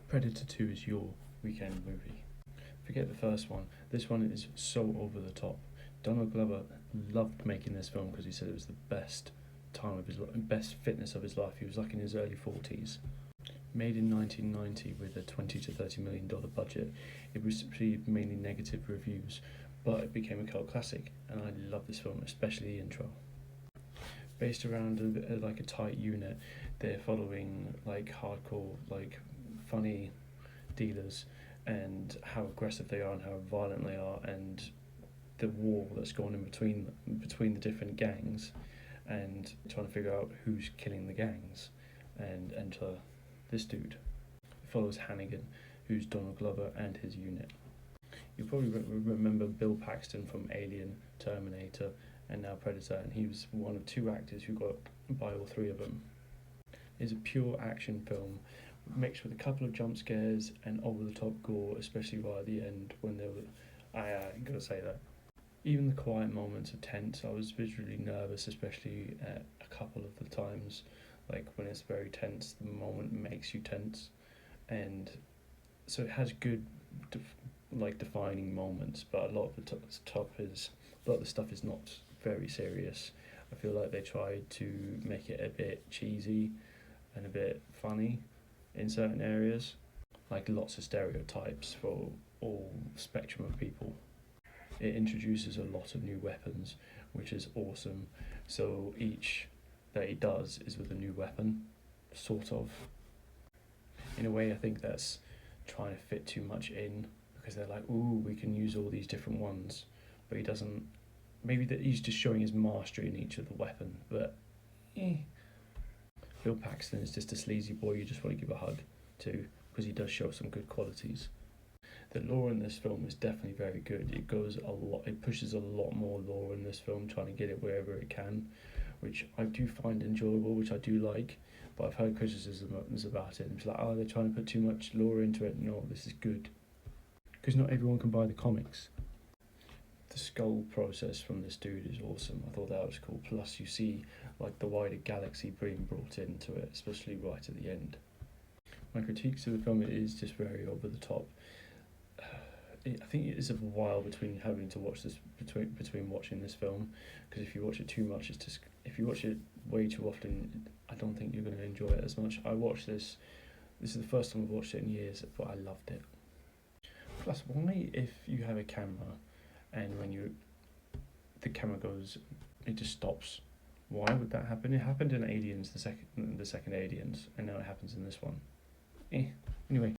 Predator 2 is your weekend movie. Forget the first one. This one is so over the top. Donald Glover loved making this film because he said it was the best time of his best fitness of his life. He was like in his early 40s. Made in 1990 with a $20 to $30 million budget, it received mainly negative reviews, but it became a cult classic, and I love this film, especially the intro. Based around like a tight unit, they're following like hardcore, like funny dealers, and how aggressive they are and how violent they are, and the war that's going in between the different gangs, and trying to figure out who's killing the gangs, and enter this dude. It follows Hannigan, who's Donald Glover and his unit. You probably remember Bill Paxton from Alien, Terminator, and now Predator, and he was one of two actors who got by all three of them. It's a pure action film mixed with a couple of jump scares and over-the-top gore, especially right at the end when they were... I gotta say that. Even the quiet moments are tense. I was visually nervous, especially at a couple of the times. Like when it's very tense, the moment makes you tense. And so it has good defining moments, but a lot of the stuff is not very serious. I feel like they tried to make it a bit cheesy and a bit funny in certain areas, like lots of stereotypes for all spectrum of people. It introduces a lot of new weapons, which is awesome. So each that he does is with a new weapon, sort of. In a way, I think that's trying to fit too much in, because they're like, ooh, we can use all these different ones, but he doesn't. Maybe that he's just showing his mastery in each of the weapon, but Bill Paxton is just a sleazy boy you just want to give a hug to, because he does show some good qualities. The lore in this film is definitely very good. It pushes a lot more lore in this film, trying to get it wherever it can, which I do find enjoyable, which I do like, but I've heard criticisms about it. It's like, oh, they're trying to put too much lore into it. No, this is good, because not everyone can buy the comics. The skull process from this dude is awesome. I thought that was cool. Plus, you see like the wider galaxy being brought into it, especially right at the end. My critiques of the film is just very over the top. I think it is a while between having to watch this between watching this film, because if you watch it too much, it's just, if you watch it way too often, I don't think you're going to enjoy it as much. I watched this. This is the first time I've watched it in years, but I loved it. Plus, why, if you have a camera and when the camera goes, it just stops? Why would that happen? It happened in Aliens, the second Aliens, and now it happens in this one. Anyway.